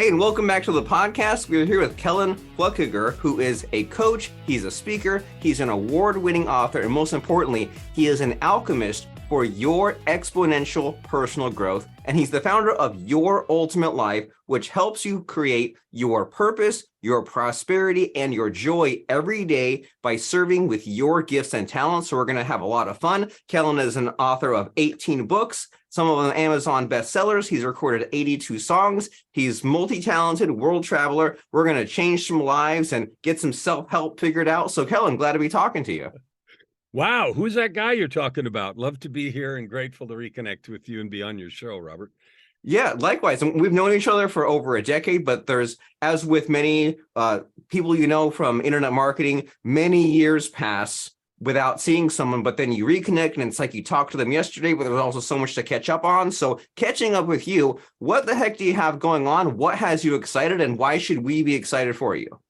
Hey, and welcome back to the podcast. We're here with Kellan Fluckiger, who is a coach, he's a speaker, he's an award-winning author, and most importantly, he is an alchemist for your exponential personal growth. And he's the founder of Your Ultimate Life, which helps you create your purpose, your prosperity, and your joy every day by serving with your gifts and talents. So we're going to have a lot of fun. Kellan is an author of 18 books, some of them Amazon bestsellers. He's recorded 82 songs. He's multi-talented, world traveler. We're going to change some lives and get some self-help figured out. So Kellan, glad to be talking to you. Wow, who's that guy you're talking about? Love to be here and grateful to reconnect with you and be on your show, Robert. Yeah, likewise. And we've known each other for over a decade, but there's, as with many people you know from internet marketing, many years pass without seeing someone, but then you reconnect and it's like you talked to them yesterday, but there's also so much to catch up on. So catching up with you, what the heck do you have going on? What has you excited, and why should we be excited for you?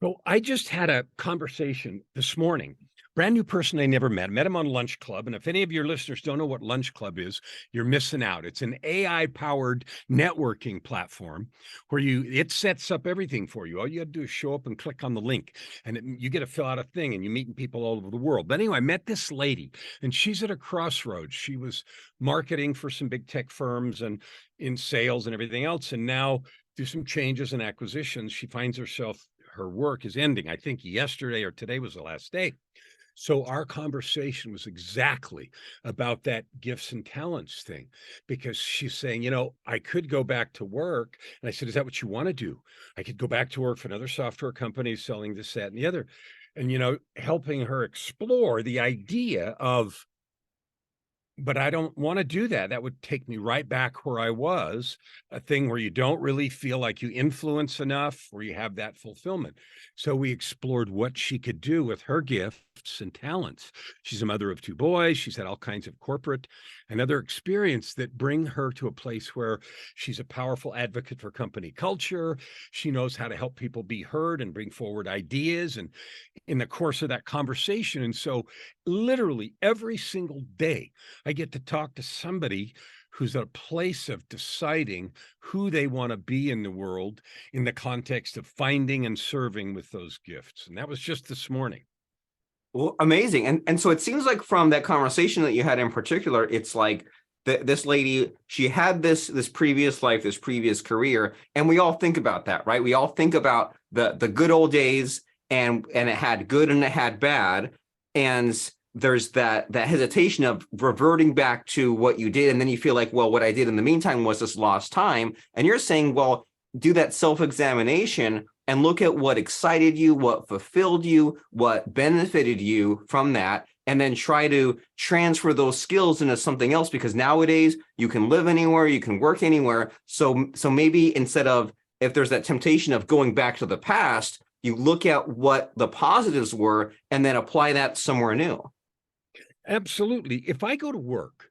So I just had a conversation this morning. Brand new person I never met him on Lunch Club. And if any of your listeners don't know what Lunch Club is, you're missing out. It's an AI-powered networking platform where it sets up everything for you. All you have to do is show up and click on the link, and you get to fill out a thing, and you meet people all over the world. But anyway, I met this lady, and she's at a crossroads. She was marketing for some big tech firms and in sales and everything else. And now through some changes and acquisitions, she finds herself, her work is ending. I think yesterday or today was the last day. So our conversation was exactly about that gifts and talents thing, because she's saying, I could go back to work. And I said, is that what you want to do? I could go back to work for another software company selling this, that, and the other. And, helping her explore the idea of, but I don't want to do that. That would take me right back where I was, a thing where you don't really feel like you influence enough, where you have that fulfillment. So we explored what she could do with her gifts and talents. She's a mother of two boys. She's had all kinds of corporate and other experience that bring her to a place where she's a powerful advocate for company culture. She knows how to help people be heard and bring forward ideas, and in the course of that conversation. And so literally every single day, I get to talk to somebody who's at a place of deciding who they want to be in the world in the context of finding and serving with those gifts. And that was just this morning. Well, amazing. And so it seems like from that conversation that you had in particular, it's like this lady, she had this previous life, this previous career, and we all think about that, right? We all think about the good old days, and it had good and it had bad. And there's that hesitation of reverting back to what you did. And then you feel like, well, what I did in the meantime was this lost time. And you're saying, well, do that self-examination and look at what excited you, what fulfilled you, what benefited you from that, and then try to transfer those skills into something else, because nowadays you can live anywhere, you can work anywhere. So maybe instead of, if there's that temptation of going back to the past, you look at what the positives were and then apply that somewhere new. Absolutely. If I go to work,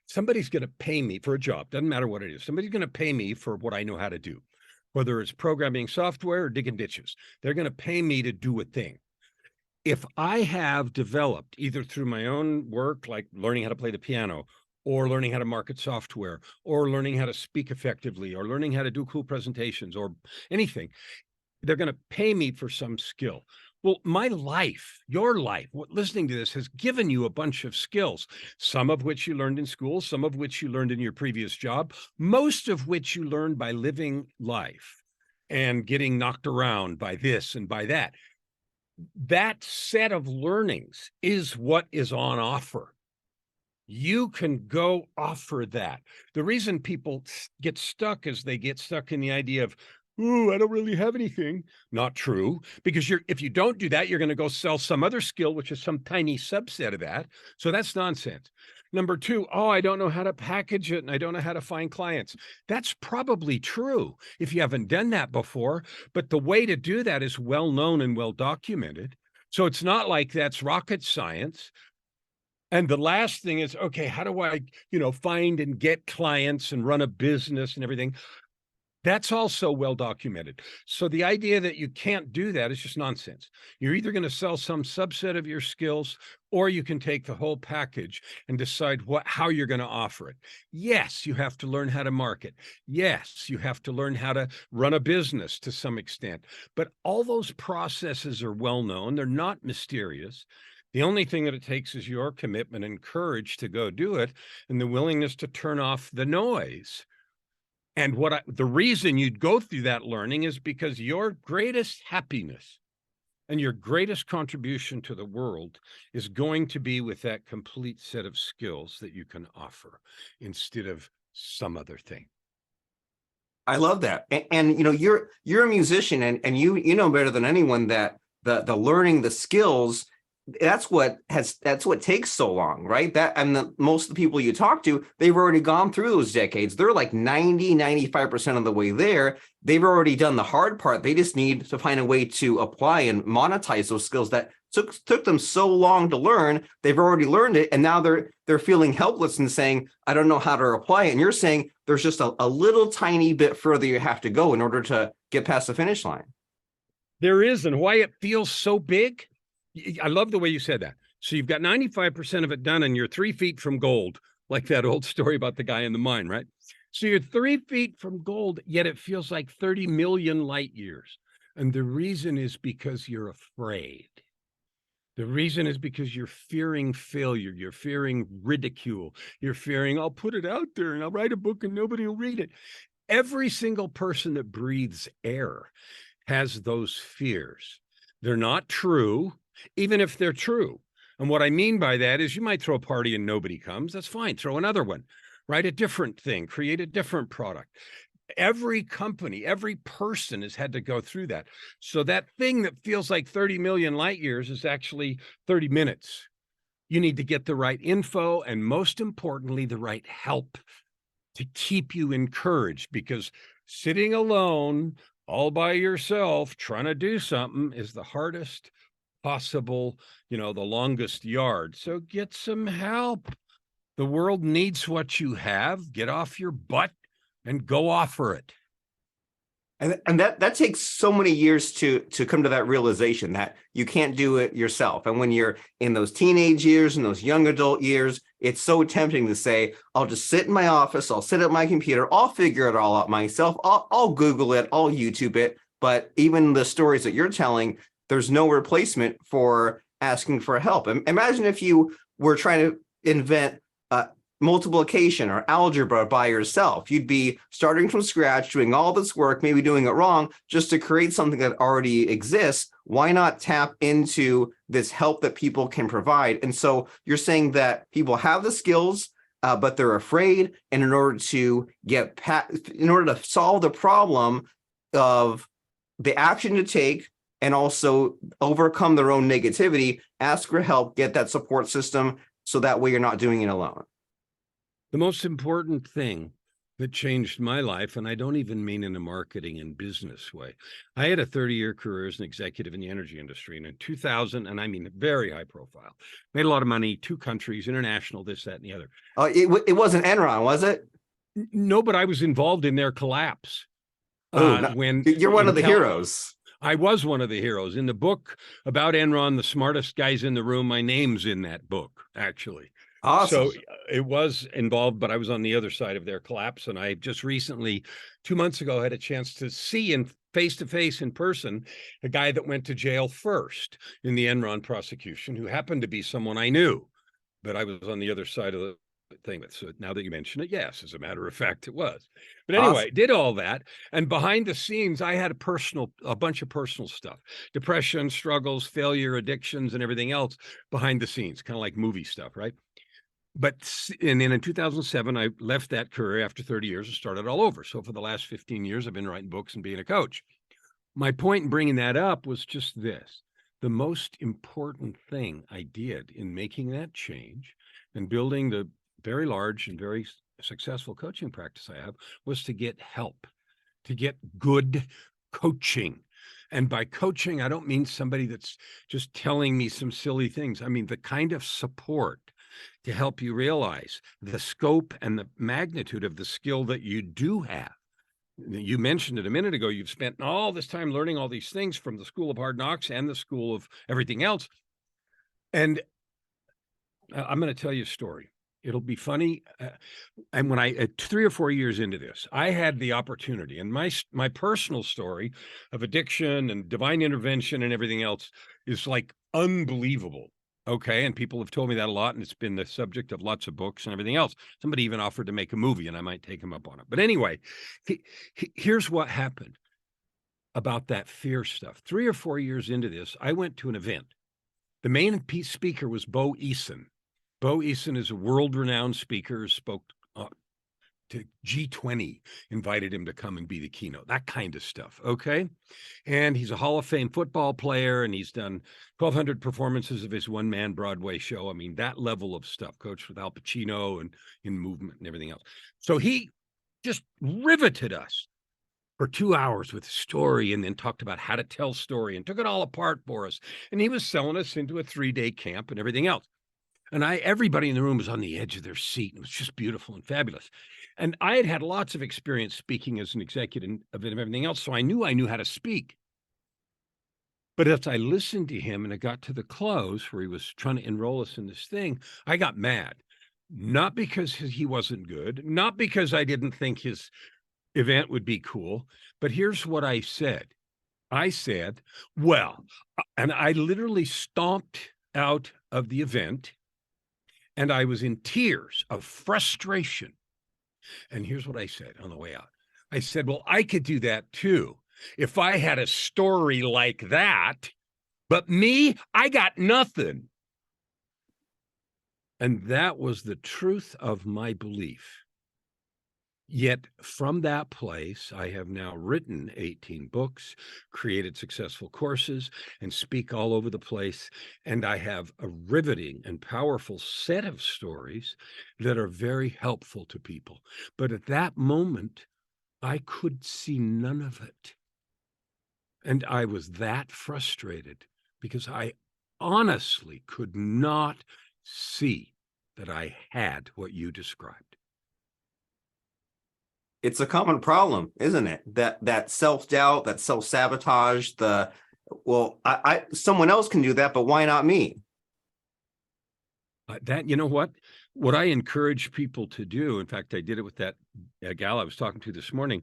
somebody's going to pay me for a job. Doesn't matter what it is. Somebody's going to pay me for what I know how to do, whether it's programming software or digging ditches. They're going to pay me to do a thing. If I have developed, either through my own work, like learning how to play the piano, or learning how to market software, or learning how to speak effectively, or learning how to do cool presentations, or anything, they're going to pay me for some skill. Well, my life, your life, listening to this has given you a bunch of skills, some of which you learned in school, some of which you learned in your previous job, most of which you learned by living life and getting knocked around by this and by that. That set of learnings is what is on offer. You can go offer that. The reason people get stuck is they get stuck in the idea of, ooh, I don't really have anything. Not true, because if you don't do that, you're going to go sell some other skill, which is some tiny subset of that. So that's nonsense. Number two, I don't know how to package it and I don't know how to find clients. That's probably true if you haven't done that before, but the way to do that is well known and well documented. So it's not like that's rocket science. And the last thing is, okay, how do I, find and get clients and run a business and everything? That's also well documented. So the idea that you can't do that is just nonsense. You're either going to sell some subset of your skills, or you can take the whole package and decide how you're going to offer it. Yes, you have to learn how to market. Yes, you have to learn how to run a business to some extent. But all those processes are well known. They're not mysterious. The only thing that it takes is your commitment and courage to go do it, and the willingness to turn off the noise. And the reason you'd go through that learning is because your greatest happiness and your greatest contribution to the world is going to be with that complete set of skills that you can offer instead of some other thing. I love that. And you're a musician, and you know better than anyone that the learning the skills, that's what takes so long, right? Most of the people you talk to, they've already gone through those decades. They're like 95% of the way there. They've already done the hard part. They just need to find a way to apply and monetize those skills that took them so long to learn. They've already learned it, and now they're feeling helpless and saying, I don't know how to apply it. And you're saying there's just a little tiny bit further you have to go in order to get past the finish line. There is, and why it feels so big. I love the way you said that. So you've got 95% of it done, and you're 3 feet from gold, like that old story about the guy in the mine, right? So you're 3 feet from gold, yet it feels like 30 million light years. And the reason is because you're afraid. The reason is because you're fearing failure. You're fearing ridicule. You're fearing, I'll put it out there and I'll write a book and nobody will read it. Every single person that breathes air has those fears. They're not true, even if they're true. And what I mean by that is you might throw a party and nobody comes. That's fine. Throw another one. Write a different thing. Create a different product. Every company, every person has had to go through that. So that thing that feels like 30 million light years is actually 30 minutes. You need to get the right info and, most importantly, the right help to keep you encouraged, because sitting alone all by yourself trying to do something is the hardest possible, the longest yard. So get some help. The world needs what you have. Get off your butt and go offer it. And that takes so many years to come to that realization that you can't do it yourself. And when you're in those teenage years and those young adult years, it's so tempting to say, I'll just sit in my office, I'll sit at my computer, I'll figure it all out myself, I'll Google it, I'll YouTube it. But even the stories that you're telling, there's no replacement for asking for help. Imagine if you were trying to invent multiplication or algebra by yourself. You'd be starting from scratch, doing all this work, maybe doing it wrong, just to create something that already exists. Why not tap into this help that people can provide? And so you're saying that people have the skills, but they're afraid. And in order to solve the problem of the action to take and also overcome their own negativity, ask for help, get that support system, so that way you're not doing it alone. The most important thing that changed my life, and I don't even mean in a marketing and business way. I had a 30-year career as an executive in the energy industry. And in 2000, and I mean very high profile, made a lot of money, 2 countries, international, this, that, and the other. It wasn't Enron, was it? No, but I was involved in their collapse. When you're one of the heroes. I was one of the heroes. In the book about Enron, The Smartest Guys in the Room, my name's in that book, actually. Awesome. So it was involved, but I was on the other side of their collapse. And I just recently, 2 months ago, had a chance to see in face-to-face in person a guy that went to jail first in the Enron prosecution, who happened to be someone I knew, but I was on the other side of the thing. So now that you mention it, yes, as a matter of fact, it was. But anyway, awesome. Did all that. And behind the scenes, I had a bunch of personal stuff, depression, struggles, failure, addictions, and everything else behind the scenes, kind of like movie stuff, right? But and then in 2007, I left that career after 30 years and started all over. So for the last 15 years, I've been writing books and being a coach. My point in bringing that up was just this. The most important thing I did in making that change and building the very large and very successful coaching practice I have was to get help, to get good coaching. And by coaching, I don't mean somebody that's just telling me some silly things. I mean the kind of support to help you realize the scope and the magnitude of the skill that you do have, You mentioned it a minute ago. You've spent all this time learning all these things from the School of Hard Knocks and the School of everything else. And I'm going to tell you a story. It'll be funny. And when I 3 or 4 years into this, I had the opportunity, and my personal story of addiction and divine intervention and everything else is like unbelievable. Okay. And people have told me that a lot, and it's been the subject of lots of books and everything else. Somebody even offered to make a movie, and I might take him up on it. But anyway, here's what happened about that fear stuff. 3 or 4 years into this, I went to an event. The main speaker was Bo Eason. Bo Eason is a world-renowned speaker, spoke to G20, invited him to come and be the keynote, that kind of stuff, okay? And he's a Hall of Fame football player, and he's done 1,200 performances of his one-man Broadway show. I mean, that level of stuff, coached with Al Pacino and in movement and everything else. So he just riveted us for 2 hours with a story, and then talked about how to tell story and took it all apart for us. And he was selling us into a 3-day camp and everything else. And everybody in the room was on the edge of their seat. And it was just beautiful and fabulous. And I had had lots of experience speaking as an executive of everything else. So I knew how to speak. But as I listened to him and it got to the close where he was trying to enroll us in this thing, I got mad. Not because he wasn't good, not because I didn't think his event would be cool. But here's what I said. I said, well, and I literally stomped out of the event, and I was in tears of frustration. And here's what I said on the way out. I said, well, I could do that too if I had a story like that, but me, I got nothing. And that was the truth of my belief. Yet from that place, I have now written 18 books, created successful courses, and speak all over the place. And I have a riveting and powerful set of stories that are very helpful to people. But at that moment, I could see none of it. And I was that frustrated because I honestly could not see that I had what you described. It's a common problem, isn't it? That self-doubt, that self-sabotage, I someone else can do that, but why not me? You know what I encourage people to do, in fact, I did it with that gal I was talking to this morning.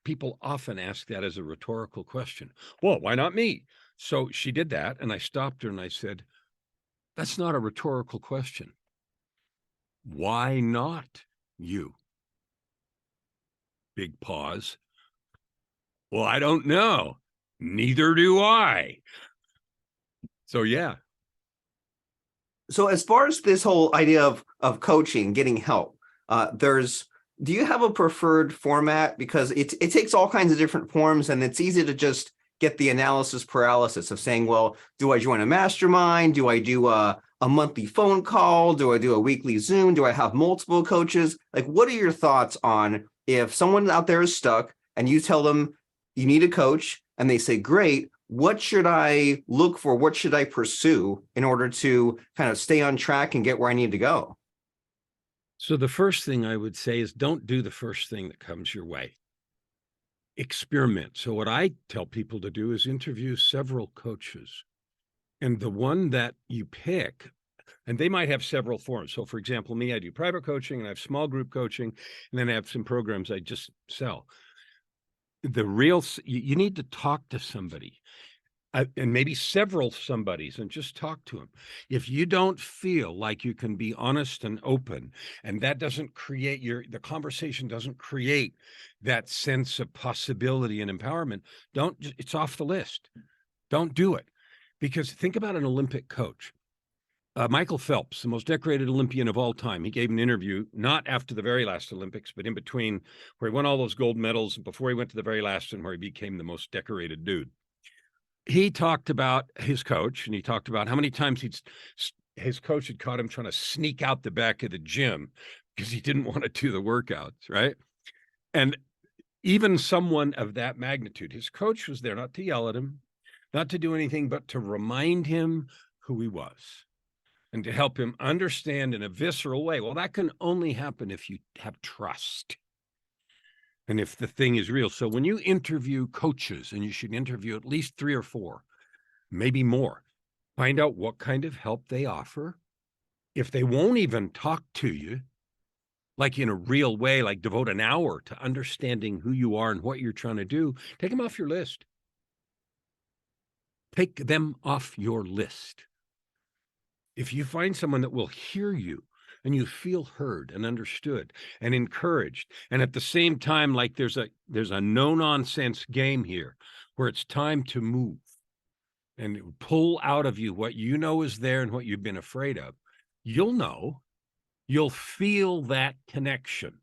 People often ask that as a rhetorical question. Well, why not me? So she did that, and I stopped her and I said, that's not a rhetorical question. Why not you? Big pause. Well, I don't know. Neither do I. So, yeah. So as far as this whole idea of coaching, getting help, do you have a preferred format? Because it takes all kinds of different forms, and it's easy to just get the analysis paralysis of saying, well, do I join a mastermind? Do I do a monthly phone call? Do I do a weekly Zoom? Do I have multiple coaches? Like, what are your thoughts on if someone out there is stuck and you tell them you need a coach and they say, great, what should I look for? What should I pursue in order to kind of stay on track and get where I need to go? So the first thing I would say is don't do the first thing that comes your way. Experiment. So what I tell people to do is interview several coaches. And the one that you pick, and they might have several forms. So for example, me, I do private coaching and I have small group coaching, and then I have some programs I just sell. You need to talk to somebody. And maybe several somebodies, and just talk to them. If you don't feel like you can be honest and open, and that doesn't create the conversation doesn't create that sense of possibility and empowerment, it's off the list. Don't do it. Because think about an Olympic coach. Michael Phelps, the most decorated Olympian of all time. He gave an interview, not after the very last Olympics, but in between, where he won all those gold medals before he went to the very last one, where he became the most decorated dude. He talked about his coach, and he talked about how many times his coach had caught him trying to sneak out the back of the gym because he didn't want to do the workouts, right? And even someone of that magnitude, his coach was there not to yell at him, not to do anything, but to remind him who he was and to help him understand in a visceral way. Well, that can only happen if you have trust. and if the thing is real. So when you interview coaches, and you should interview at least 3 or 4, maybe more, find out what kind of help they offer. If they won't even talk to you, like in a real way, like devote an hour to understanding who you are and what you're trying to do, take them off your list. Take them off your list. If you find someone that will hear you and you feel heard and understood and encouraged, and at the same time, like there's a no nonsense game here where it's time to move and pull out of you what you know is there and what you've been afraid of, you'll know. You'll feel that connection.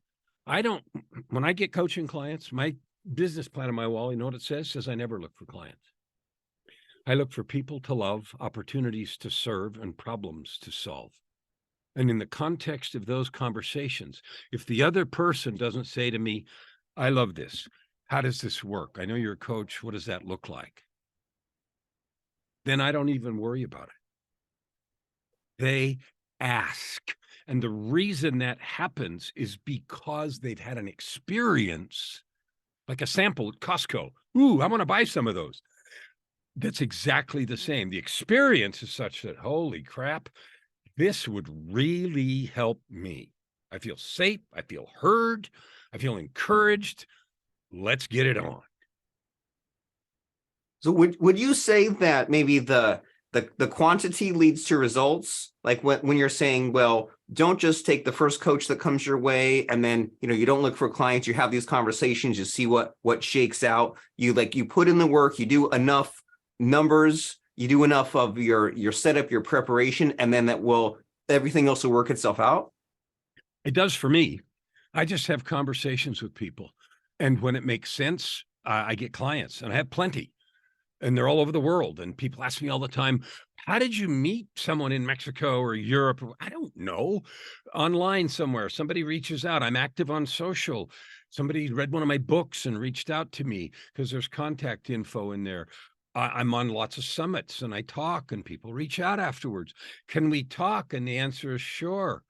When I get coaching clients, my business plan on my wall, you know what it says? It says I never look for clients. I look for people to love, opportunities to serve, and problems to solve. And in the context of those conversations, if the other person doesn't say to me, I love this, how does this work? I know you're a coach. What does that look like? Then I don't even worry about it. They ask. And the reason that happens is because they've had an experience, like a sample at Costco. Ooh, I want to buy some of those. That's exactly the same. The experience is such that, holy crap, this would really help me. I feel safe. I feel heard. I feel encouraged. Let's get it on. So would you say that maybe the quantity leads to results? Like when you're saying, well, don't just take the first coach that comes your way, and then you don't look for clients. You have these conversations. You see what shakes out. You put in the work. You do enough numbers. You do enough of your setup, your preparation, and then everything else will work itself out. It does for me. I just have conversations with people, and when it makes sense, I get clients, and I have plenty. And they're all over the world. And people ask me all the time, how did you meet someone in Mexico or Europe? I don't know. Online somewhere, somebody reaches out. I'm active on social. Somebody read one of my books and reached out to me because there's contact info in there. I'm on lots of summits and I talk and people reach out afterwards. Can we talk? And the answer is sure.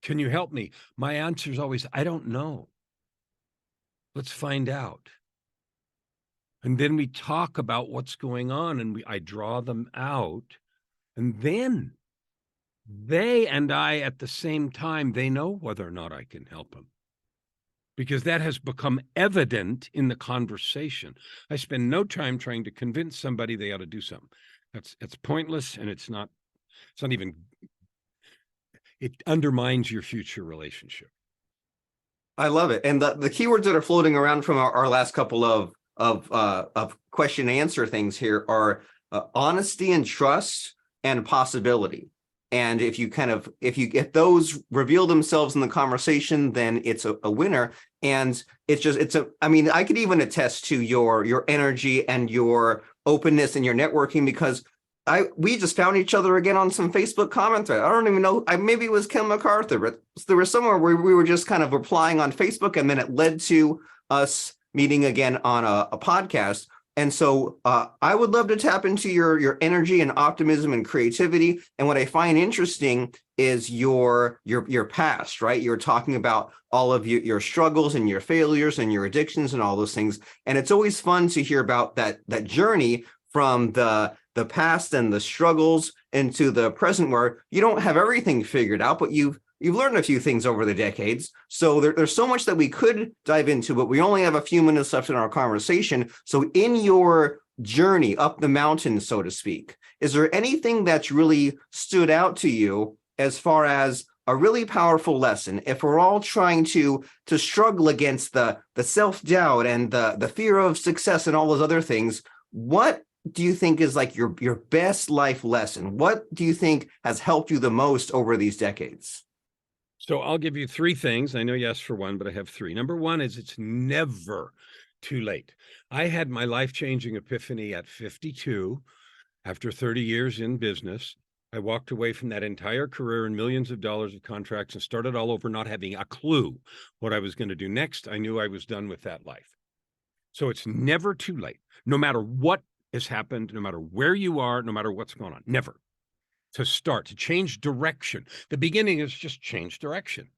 Can you help me? My answer is always, I don't know. Let's find out. And then we talk about what's going on and I draw them out. And then they and I, at the same time, they know whether or not I can help them. Because that has become evident in the conversation. I spend no time trying to convince somebody they ought to do something. It's pointless, and it's not even, it undermines your future relationship. I love it. And the keywords that are floating around from our last couple of question and answer things here are honesty and trust and possibility. And if you get those reveal themselves in the conversation, then it's a winner. And I could even attest to your energy and your openness and your networking, because we just found each other again on some Facebook comment thread. I don't even know. Maybe it was Kim MacArthur, but there was somewhere where we were just kind of replying on Facebook, and then it led to us meeting again on a podcast. And so I would love to tap into your energy and optimism and creativity. And what I find interesting is your past, right? You're talking about all of your struggles and your failures and your addictions and all those things. And it's always fun to hear about that journey from the past and the struggles into the present, where you don't have everything figured out, but you've learned a few things over the decades. So there's so much that we could dive into, but we only have a few minutes left in our conversation. So in your journey up the mountain, so to speak, is there anything that's really stood out to you as far as a really powerful lesson? If we're all trying to struggle against the self-doubt and the fear of success and all those other things, what do you think is like your best life lesson? What do you think has helped you the most over these decades? So I'll give you 3 things. I know you asked for one, but I have 3. Number 1 is it's never too late. I had my life-changing epiphany at 52 after 30 years in business. I walked away from that entire career and millions of dollars of contracts and started all over, not having a clue what I was going to do next. I knew I was done with that life. So it's never too late, no matter what has happened, no matter where you are, no matter what's going on, never. To start, to change direction. The beginning is just change direction.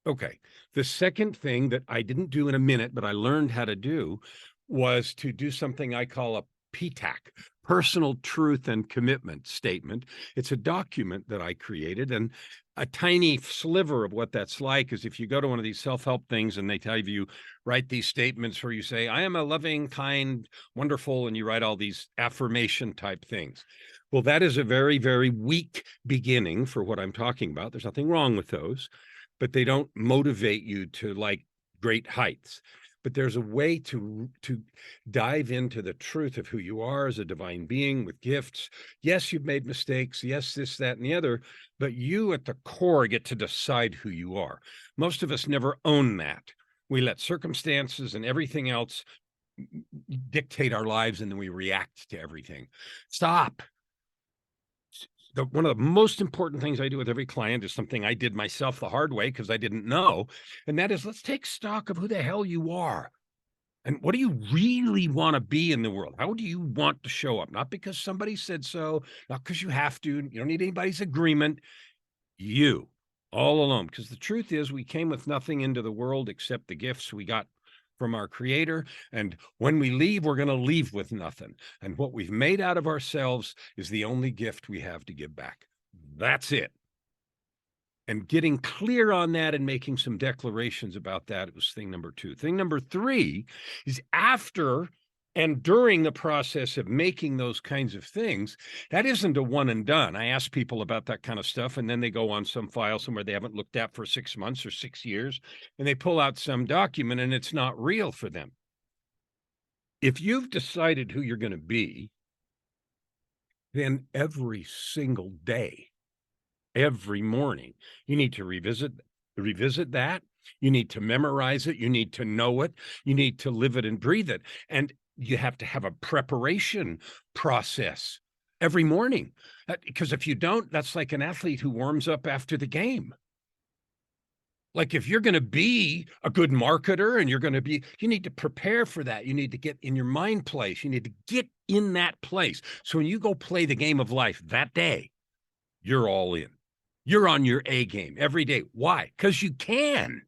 Okay. The second thing that I didn't do in a minute, but I learned how to do, was to do something I call a PTAC, personal truth and commitment statement. It's a document that I created, and a tiny sliver of what that's like is if you go to one of these self-help things and they tell you write these statements where you say, I am a loving, kind, wonderful, and you write all these affirmation type things. Well, that is a very, very weak beginning for what I'm talking about. There's nothing wrong with those, but they don't motivate you to like great heights. But there's a way to dive into the truth of who you are as a divine being with gifts. Yes, you've made mistakes. Yes, this, that, and the other, but you at the core get to decide who you are. Most of us never own that. We let circumstances and everything else dictate our lives, and then we react to everything. Stop. One of the most important things I do with every client is something I did myself the hard way because I didn't know. And that is, let's take stock of who the hell you are. And what do you really want to be in the world? How do you want to show up? Not because somebody said so, not because you have to. You don't need anybody's agreement. You, all alone. Because the truth is, we came with nothing into the world except the gifts we got from our creator. And when we leave, we're going to leave with nothing. And what we've made out of ourselves is the only gift we have to give back. That's it. And getting clear on that and making some declarations about that was thing number 2. Thing number 3 is after and during the process of making those kinds of things, that isn't a one and done. I ask people about that kind of stuff, and then they go on some file somewhere they haven't looked at for 6 months or 6 years, and they pull out some document, and it's not real for them. If you've decided who you're going to be, then every single day, every morning, you need to revisit that. You need to memorize it. You need to know it. You need to live it and breathe it. And you have to have a preparation process every morning, because if you don't, that's like an athlete who warms up after the game. Like if you're going to be a good marketer and you need to prepare for that. You need to get in your mind place. You need to get in that place. So when you go play the game of life that day, you're all in. You're on your A game every day. Why? Because you can.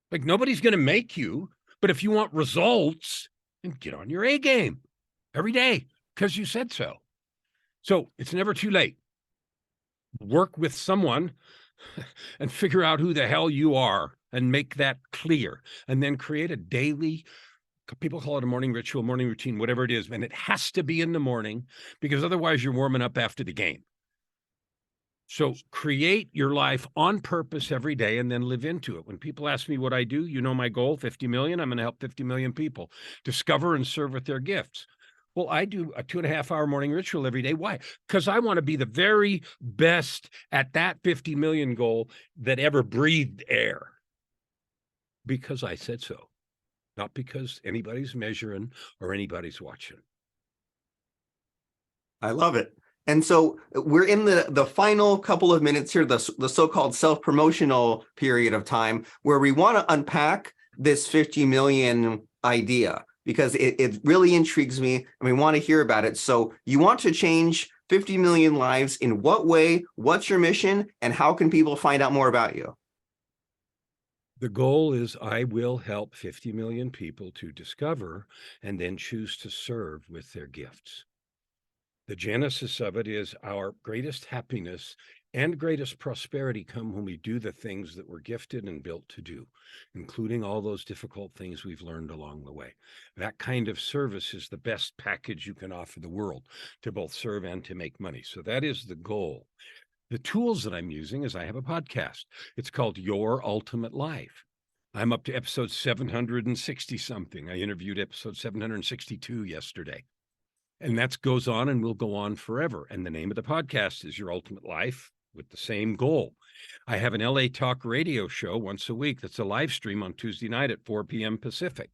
Like nobody's going to make you, but if you want results, then get on your A game every day because you said so. So it's never too late. Work with someone and figure out who the hell you are and make that clear. And then create a daily, people call it a morning ritual, morning routine, whatever it is. And it has to be in the morning because otherwise you're warming up after the game. So create your life on purpose every day and then live into it. When people ask me what I do, you know my goal, 50 million. I'm going to help 50 million people discover and serve with their gifts. Well, I do a 2.5-hour morning ritual every day. Why? Because I want to be the very best at that 50 million goal that ever breathed air. Because I said so, not because anybody's measuring or anybody's watching. I love it. And so we're in the final couple of minutes here, the so-called self-promotional period of time, where we want to unpack this 50 million idea because it really intrigues me and we want to hear about it. So you want to change 50 million lives. In what way? What's your mission? And how can people find out more about you? The goal is I will help 50 million people to discover and then choose to serve with their gifts. The genesis of it is our greatest happiness and greatest prosperity come when we do the things that we're gifted and built to do, including all those difficult things we've learned along the way. That kind of service is the best package you can offer the world to both serve and to make money. So that is the goal. The tools that I'm using is I have a podcast. It's called Your Ultimate Life. I'm up to episode 760 something. I interviewed episode 762 yesterday. And that goes on and will go on forever. And the name of the podcast is Your Ultimate Life with the same goal. I have an LA Talk radio show once a week that's a live stream on Tuesday night at 4 p.m. Pacific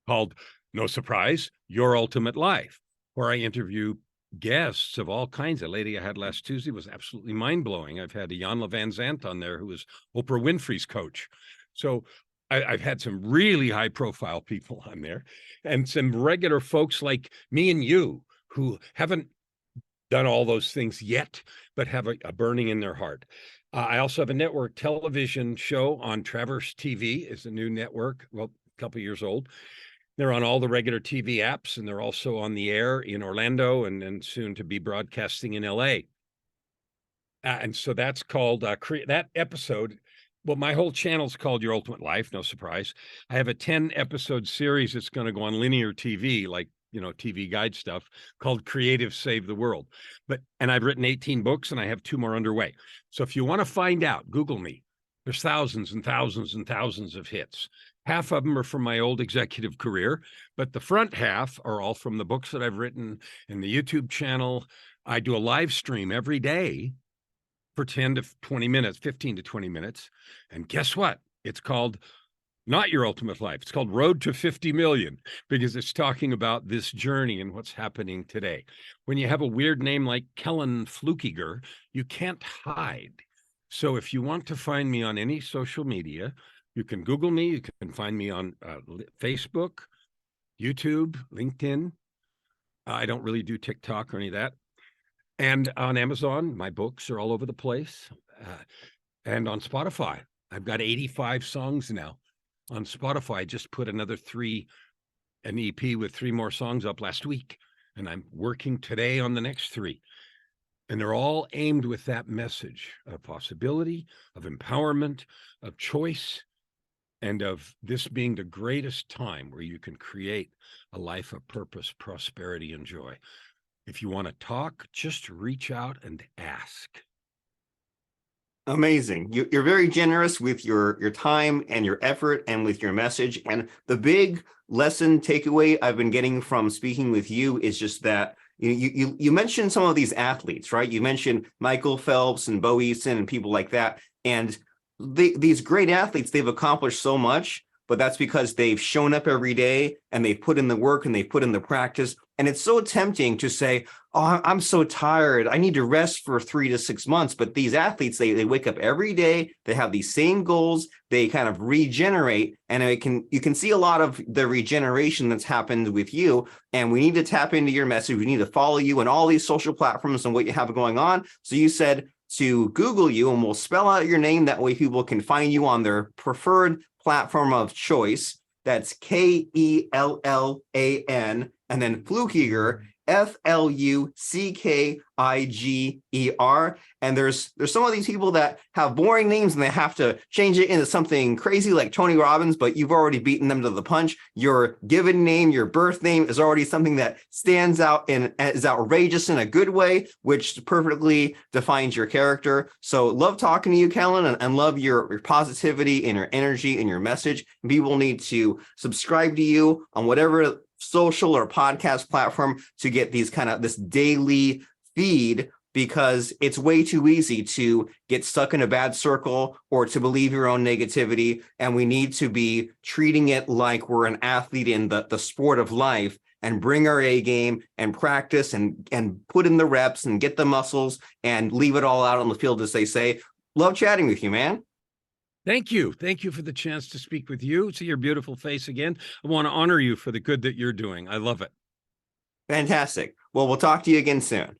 called, no surprise, Your Ultimate Life, where I interview guests of all kinds. A lady I had last Tuesday was absolutely mind-blowing. I've had a Jan Van Zandt on there who was Oprah Winfrey's coach. So I've had some really high-profile people on there and some regular folks like me and you who haven't done all those things yet, but have a burning in their heart. I also have a network television show on Traverse TV. Is a new network, well, a couple years old. They're on all the regular TV apps, and they're also on the air in Orlando and soon to be broadcasting in LA. And so that's called that episode. Well, my whole channel's called Your Ultimate Life. No surprise. I have a 10-episode series that's going to go on linear TV, like, TV guide stuff, called Creative Save the World. And I've written 18 books, and I have 2 more underway. So if you want to find out, Google me. There's thousands and thousands and thousands of hits. Half of them are from my old executive career, but the front half are all from the books that I've written and the YouTube channel. I do a live stream every day for 10 to 20 minutes, 15 to 20 minutes. And guess what? It's called not Your Ultimate Life. It's called Road to 50 Million, because it's talking about this journey and what's happening today. When you have a weird name like Kellan Fluckiger, you can't hide. So if you want to find me on any social media, you can Google me. You can find me on Facebook, YouTube, LinkedIn. I don't really do TikTok or any of that. And on Amazon, my books are all over the place. And on Spotify, I've got 85 songs now. On Spotify, I just put an EP with 3 more songs up last week. And I'm working today on the next 3. And they're all aimed with that message of possibility, of empowerment, of choice, and of this being the greatest time where you can create a life of purpose, prosperity, and joy. If you want to talk, just reach out and ask. Amazing. You're very generous with your time and your effort and with your message. And the big lesson takeaway I've been getting from speaking with you is just that you mentioned some of these athletes, right? You mentioned Michael Phelps and Bo Eason and people like that. And these great athletes, they've accomplished so much, but that's because they've shown up every day and they've put in the work and they've put in the practice. And it's so tempting to say, oh, I'm so tired, I need to rest for 3 to 6 months. But these athletes, they wake up every day, they have these same goals, they kind of regenerate, and you can see a lot of the regeneration that's happened with you. And we need to tap into your message. We need to follow you on all these social platforms and what you have going on. So you said to Google you, and we'll spell out your name. That way people can find you on their preferred platform of choice. That's Kellan, and then Fluckiger, Fluckiger. And there's some of these people that have boring names and they have to change it into something crazy like Tony Robbins, but you've already beaten them to the punch. Your given name, your birth name, is already something that stands out and is outrageous in a good way, which perfectly defines your character. So love talking to you, Kellan, and love your positivity and your energy and your message. People need to subscribe to you on whatever social or podcast platform to get this daily feed, because it's way too easy to get stuck in a bad circle or to believe your own negativity. And we need to be treating it like we're an athlete in the sport of life, and bring our A game and practice and put in the reps and get the muscles and leave it all out on the field, as they say. Love chatting with you, man. Thank you. Thank you for the chance to speak with you, see your beautiful face again. I want to honor you for the good that you're doing. I love it. Fantastic. Well, we'll talk to you again soon.